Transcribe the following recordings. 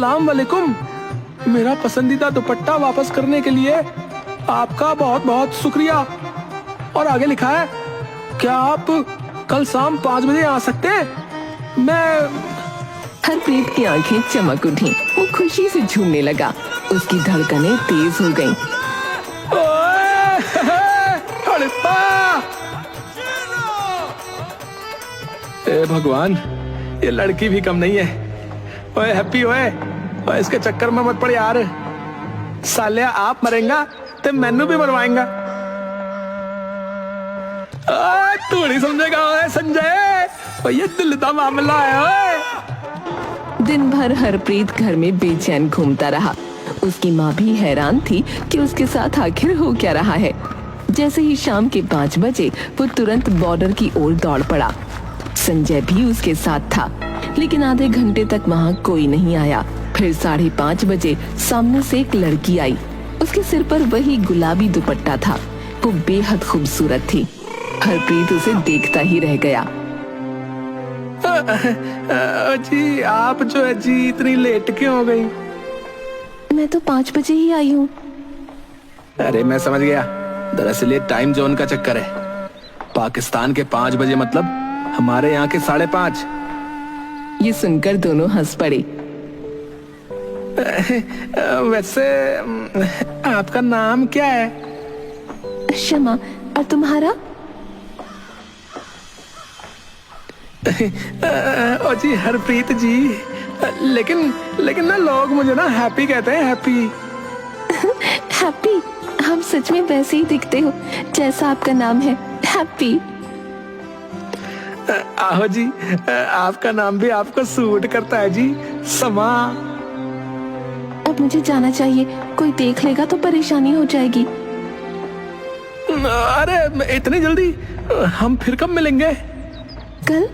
अस्सलाम वालेकुम। मेरा पसंदीदा दुपट्टा वापस करने के लिए आपका बहुत बहुत शुक्रिया। और आगे लिखा है, क्या आप कल शाम 5 बजे आ सकते हैं? मैं हरप्रीत की आंखें चमक उठी। वो खुशी से झूमने लगा। उसकी धड़कनें तेज हो गईं। ए भगवान, ये लड़की भी कम नहीं है। ओए हैप्पी ओए, इसके चक्कर में मत पड़ यार। सालिया आप मरेंगा तो मैनू भी मरवाएंगा। तू नहीं समझेगा ओए संजय, ये दिल का मामला है ओए। दिन भर हरप्रीत घर में बेचैन घूमता रहा। उसकी माँ भी हैरान थी कि उसके साथ आखिर हो क्या रहा है। जैसे ही शाम के 5 बजे वो तुरंत बॉर्डर की ओर दौड़ पड़ा। संजय भी उसके साथ था, लेकिन आधे घंटे तक वहाँ कोई नहीं आया। फिर 5:30 बजे सामने से एक लड़की आई। उसके सिर पर वही गुलाबी दुपट्टा था। वो बेहद खूबसूरत थी। हरप्रीत उसे देखता ही रह गया। जी आप जो है जी इतनी लेट क्यों हो गई? मैं तो 5 बजे ही आई हूँ। अरे मैं समझ गया, दरअसल ये टाइम जोन का चक्कर है। पाकिस्तान के 5 बजे मतलब हमारे यहाँ के 5:30। ये सुनकर दोनों हंस पड़े। वैसे आपका नाम क्या है? शमा, और तुम्हारा? ओ जी हरप्रीत जी, लेकिन ना लोग मुझे ना हैप्पी कहते हैं, हैप्पी। हैप्पी? हम सच में वैसे ही दिखते हो जैसा आपका नाम है, हैप्पी। आहो जी, आपका नाम भी आपको सूट करता है जी, समा। अब मुझे जाना चाहिए, कोई देख लेगा तो परेशानी हो जाएगी। अरे इतनी जल्दी? हम फिर कब मिलेंगे? कल।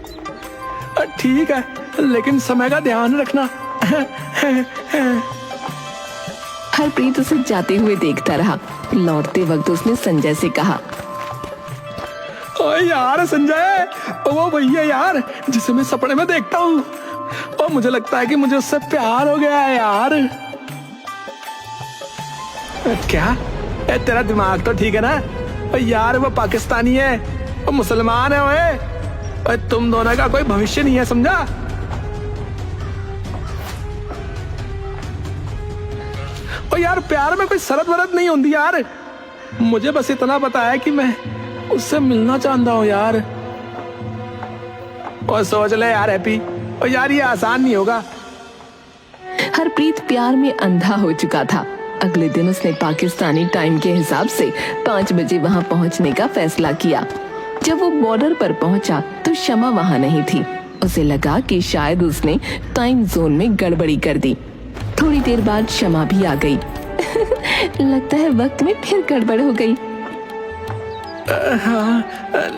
ठीक है, लेकिन समय का ध्यान रखना। हरप्रीत उसे जाते हुए देखता रहा। लौटते वक्त उसने संजय से कहा, ओए यार संजय, वो भैया यार जिसे मैं सपने में देखता हूँ, और मुझे लगता है कि मुझे उससे प्यार हो गया है यार। क्या तेरा दिमाग तो ठीक है ना? यार वो पाकिस्तानी है, वो मुसलमान है। ओए तुम दोनों का कोई भविष्य नहीं है, समझा? और यार प्यार में कोई शरत वरत नहीं होती यार। मुझे बस इतना पता है कि मैं उससे मिलना चाहता हूँ यार। और सोच ले यार हैप्पी, और यार ये आसान नहीं होगा। हरप्रीत प्यार में अंधा हो चुका था। अगले दिन उसने पाकिस्तानी टाइम के हिसाब से 5 बजे वहाँ पहुँचने का फैसला किया। जब वो बॉर्डर पर पहुंचा तो शमा वहाँ नहीं थी। उसे लगा कि शायद उसने टाइम जोन में गड़बड़ी कर दी। थोड़ी देर बाद शमा भी आ गई। लगता है वक्त में फिर गड़बड़ हो गई। हाँ,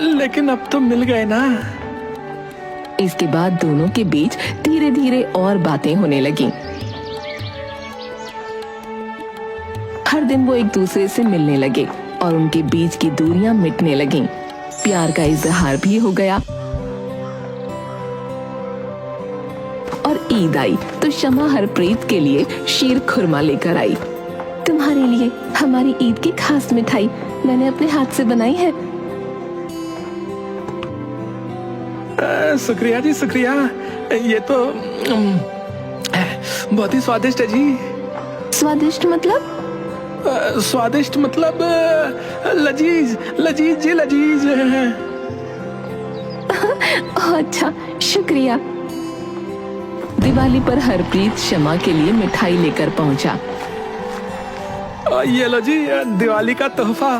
लेकिन अब तो मिल गए ना। इसके बाद दोनों के बीच धीरे धीरे और बातें होने लगी। हर दिन वो एक दूसरे से मिलने लगे और उनके बीच की दूरियां मिटने लगीं। प्यार का इजहार भी हो गया। और ईद आई तो शमा हरप्रीत के लिए शीर खुरमा लेकर आई। तुम्हारे लिए हमारी ईद की खास मिठाई मैंने अपने हाथ से बनाई है। शुक्रिया जी, शुक्रिया। ये तो बहुत ही स्वादिष्ट है जी। स्वादिष्ट मतलब? स्वादिष्ट मतलब लजीज, लजीज जी, लजीज। अच्छा, शुक्रिया। दिवाली पर हरप्रीत शमा के लिए मिठाई लेकर पहुंचा। ये लो जी, दिवाली का तोहफा।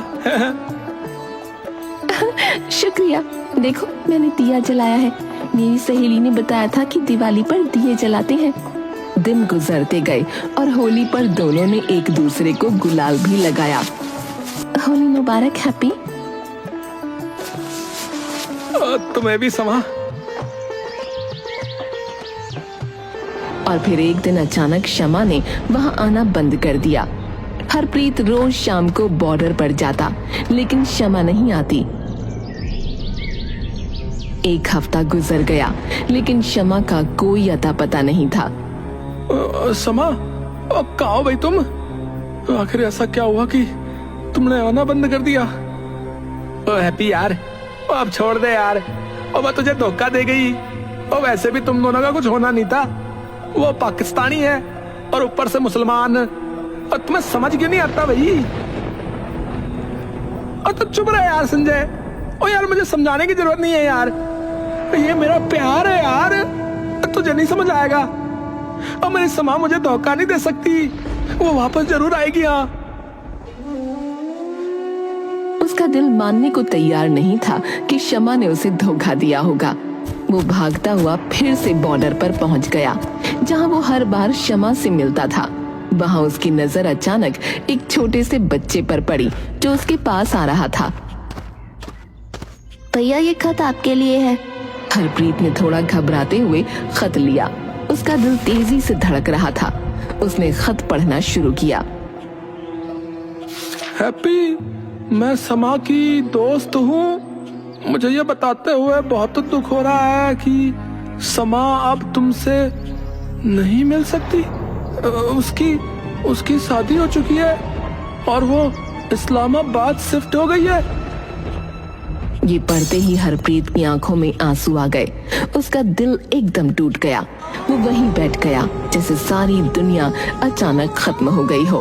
शुक्रिया। देखो मैंने दिया जलाया है। मेरी सहेली ने बताया था कि दिवाली पर दिए जलाते हैं। दिन गुजरते गए और होली पर दोनों ने एक दूसरे को गुलाल भी लगाया। होली मुबारक हैप्पी। तुम्हें भी समा। और फिर एक दिन अचानक शमा ने वहाँ आना बंद कर दिया। हरप्रीत रोज शाम को बॉर्डर पर जाता, लेकिन शमा नहीं आती। एक हफ्ता गुजर गया, लेकिन शमा का कोई अता पता नहीं था। समा, कहाँ हो भाई तुम? आखिर ऐसा क्या हुआ कि तुमने आना बंद कर दिया? हैप्पी यार, अब छोड़ दे यार। और मैं तुझे धोखा दे गई। और वैसे भी तुम दोनों का कुछ होना नहीं था। वो पाकिस्तानी है और ऊपर से मुसलमान। और तुम्हें समझ क्यों नहीं आता भाई? और तो चुप रहे यार संजय। ओ यार, मुझे समझाने की जरूरत नहीं है यार। ये मेरा प्यार है यार, तुझे नहीं समझ आएगा। और मेरी समा मुझे धोखा नहीं दे सकती। वो वापस जरूर आएगी। हाँ, उसका दिल मानने को तैयार नहीं था कि शमा ने उसे धोखा दिया होगा। वो भागता हुआ फिर से बॉर्डर पर पहुंच गया, जहां वो हर बार शमा से मिलता था। वहां उसकी नजर अचानक एक छोटे से बच्चे पर पड़ी जो उसके पास आ रहा था। भैया, ये खत आपके लिए है। हरप्रीत ने थोड़ा घबराते हुए खत लिया। उसका दिल तेजी से धड़क रहा था। उसने खत पढ़ना शुरू किया। हैप्पी, मैं समा की दोस्त हूँ। मुझे ये बताते हुए बहुत दुख हो रहा है कि समा अब तुमसे नहीं मिल सकती। उसकी शादी हो चुकी है और वो इस्लामाबाद शिफ्ट हो गई है। ये पढ़ते ही हरप्रीत की आंखों में आंसू आ गए। उसका दिल एकदम टूट गया। वो वहीं बैठ गया जैसे सारी दुनिया अचानक खत्म हो गई हो।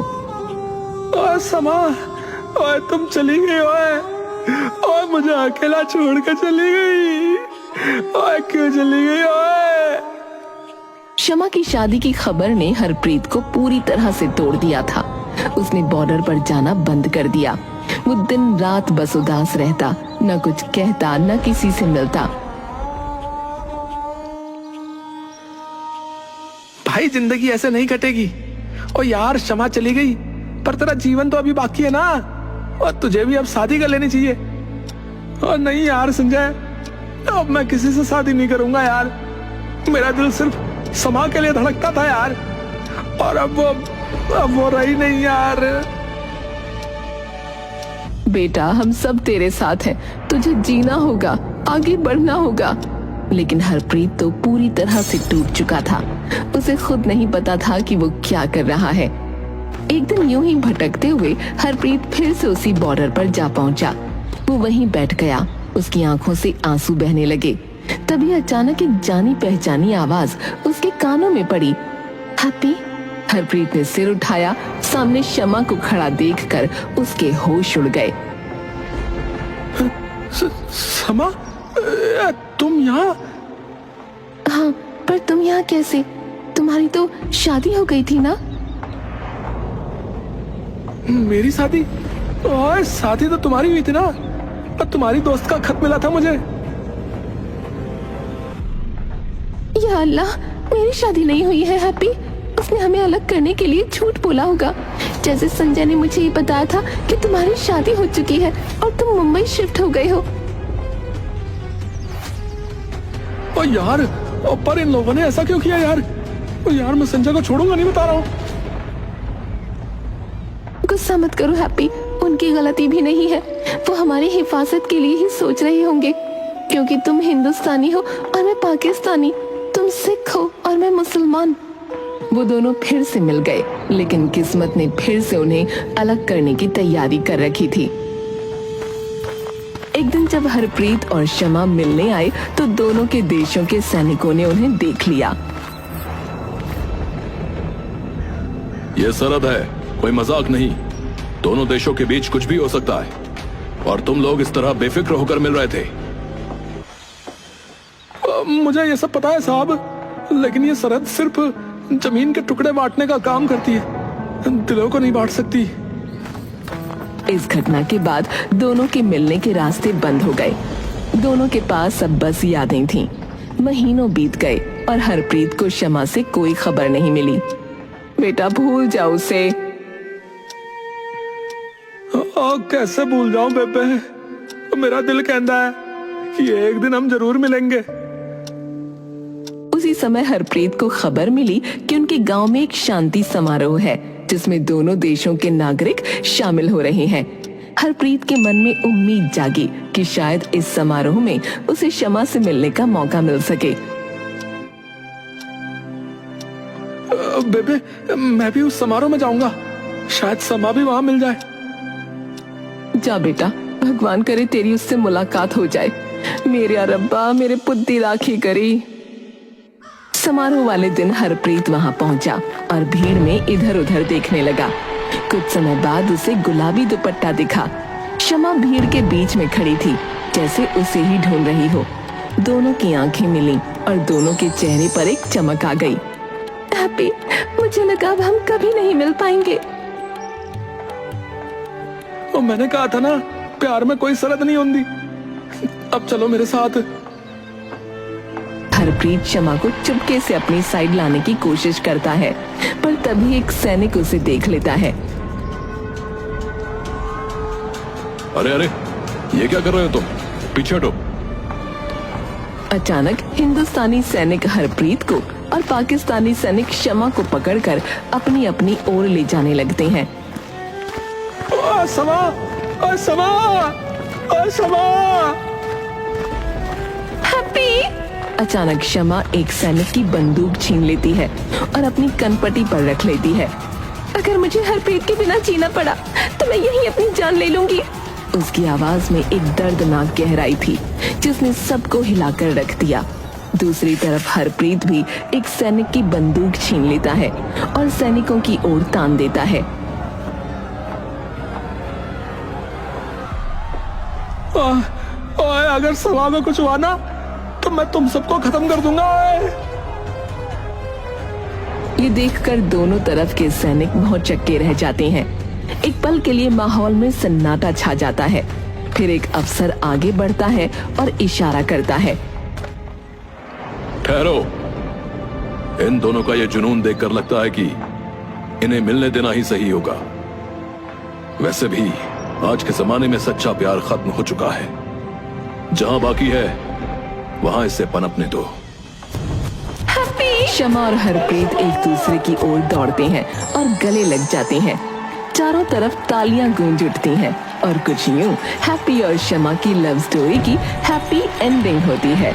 ओए समा, ओए तुम चली गई। ओए मुझे अकेला छोड़ के चली गई। ओए क्यों चली गई? ओए शमा की शादी की खबर ने हरप्रीत को पूरी तरह से तोड़ दिया था। उसने बॉर्डर पर जाना बंद कर दिया। वो दिन रात बस उदास रहता, न कुछ कहता, न किसी से मिलता। भाई, जिंदगी ऐसे नहीं कटेगी। ओ यार, शमा चली गई पर तेरा जीवन तो अभी बाकी है ना। और तुझे भी अब शादी कर लेनी चाहिए। और नहीं यार संजय, अब मैं किसी से शादी नहीं करूंगा यार। मेरा दिल सिर्फ समा के लिए धड़कता था यार। और अब वो रही नहीं यार। बेटा, हम सब तेरे साथ हैं। तुझे जीना होगा, आगे बढ़ना होगा। लेकिन हरप्रीत तो पूरी तरह से टूट चुका था। उसे खुद नहीं पता था कि वो क्या कर रहा है। एक दिन यूं ही भटकते हुए हरप्रीत फिर से उसी बॉर्डर पर जा पहुंचा। वो वहीं बैठ गया। उसकी आंखों से आंसू बहने लगे। तभी अचानक एक जानी पहचानी आवाज उसके कानों में पड़ी। हैप्पी। हरप्रीत ने सिर उठाया। सामने शमा को खड़ा देखकर उसके होश उड़ गए। समा, तुम यहाँ? हाँ, पर तुम यहाँ कैसे? तुम्हारी तो शादी हो गई थी ना? मेरी शादी? ओए, शादी तो तुम्हारी हुई थी ना। और तुम्हारी दोस्त का खत मिला था मुझे। या अल्लाह, मेरी शादी नहीं हुई है हैप्पी। उसने हमें अलग करने के लिए झूठ बोला होगा। जैसे संजय ने मुझे ये बताया था कि तुम्हारी शादी हो चुकी है और तुम मुंबई शिफ्ट हो गए हो। ओ यार, पर इन लोगों ने ऐसा क्यों किया यार? ओ यार, मैं संजय को छोड़ूंगा नहीं, बता रहा हूँ। गुस्सा मत करो हैप्पी, उनकी गलती भी नहीं है। वो हमारी हिफाजत के लिए ही सोच रहे होंगे, क्योंकि तुम हिंदुस्तानी हो और मैं पाकिस्तानी, तुम सिख हो और मैं मुसलमान। वो दोनों फिर से मिल गए, लेकिन किस्मत ने फिर से उन्हें अलग करने की तैयारी कर रखी थी। एक दिन जब हरप्रीत और शमा मिलने आए तो दोनों के देशों के सैनिकों ने उन्हें देख लिया। ये सरहद है, कोई मजाक नहीं। दोनों देशों के बीच कुछ भी हो सकता है और तुम लोग इस तरह बेफिक्र होकर मिल रहे थे। मुझे ये सब पता है साहब, लेकिन ये सरहद सिर्फ जमीन के टुकड़े बांटने का काम करती है, दिलों को नहीं बांट सकती। इस घटना के बाद दोनों के मिलने के रास्ते बंद हो गए। दोनों के पास अब बस यादें थीं। महीनों बीत गए और हरप्रीत को शमा से कोई खबर नहीं मिली। बेटा, भूल जाओ उसे। कैसे भूल जाऊं बेबे? मेरा दिल कहता है कि एक दिन हम जरूर मिलेंगे। उसी समय हरप्रीत को खबर मिली कि उनके गांव में एक शांति समारोह है, जिसमें दोनों देशों के नागरिक शामिल हो रहे हैं। हरप्रीत के मन में उम्मीद जागी कि शायद इस समारोह में उसे शमा से मिलने का मौका मिल सके। बेबे, मैं भी उस समारोह में जाऊंगा। शायद समा भी वहां मिल जाए। जा बेटा, भगवान करे तेरी उससे मुलाकात हो जाए। मेरे रब्बा, मेरे पुत्ती राखी करी। समारोह वाले दिन हरप्रीत वहां पहुंचा और भीड़ में इधर उधर देखने लगा। कुछ समय बाद उसे गुलाबी दुपट्टा दिखा। शमा भीड़ के बीच में खड़ी थी, जैसे उसे ही ढूंढ रही हो। दोनों की आंखें मिली और दोनों के चेहरे पर एक चमक आ गई। हैप्पी, मुझे लगा अब हम कभी नहीं मिल पाएंगे। और मैंने कहा था ना, प्यार में कोई शर्त नहीं होती। अब चलो मेरे साथ। हरप्रीत शमा को चुपके से अपनी साइड लाने की कोशिश करता है, पर तभी एक सैनिक उसे देख लेता है। अरे अरे, ये क्या कर रहे हो तुम? पीछे हटो। अचानक हिंदुस्तानी सैनिक हरप्रीत को और पाकिस्तानी सैनिक शमा को पकड़कर अपनी अपनी ओर ले जाने लगते हैं। समा, समा, समा। हैप्पी! अचानक शमा एक सैनिक की बंदूक छीन लेती है और अपनी कनपटी पर रख लेती है। अगर मुझे हरप्रीत के बिना जीना पड़ा तो मैं यहीं अपनी जान ले लूंगी। उसकी आवाज में एक दर्दनाक गहराई थी जिसने सबको हिलाकर रख दिया। दूसरी तरफ हरप्रीत भी एक सैनिक की बंदूक छीन लेता है और सैनिकों की ओर तान देता है। ओए, अगर समा में कुछ हुआ ना तो मैं तुम सबको खत्म कर दूंगा। ये देखकर दोनों तरफ के सैनिक बहुत चक्के रह जाते हैं। एक पल के लिए माहौल में सन्नाटा छा जाता है। फिर एक अफसर आगे बढ़ता है और इशारा करता है। ठहरो। इन दोनों का ये जुनून देखकर लगता है कि इन्हें मिलने देना ही सही होगा। वैसे भी आज के जमाने में सच्चा प्यार खत्म हो चुका है। जहां बाकी है वहां इसे पनपने दो। शमा और हरप्रीत एक दूसरे की ओर दौड़ते हैं और गले लग जाते हैं। चारों तरफ तालियां गूंज उठती हैं और कुछ यूं हैप्पी और शमा की लव स्टोरी की हैप्पी एंडिंग होती है।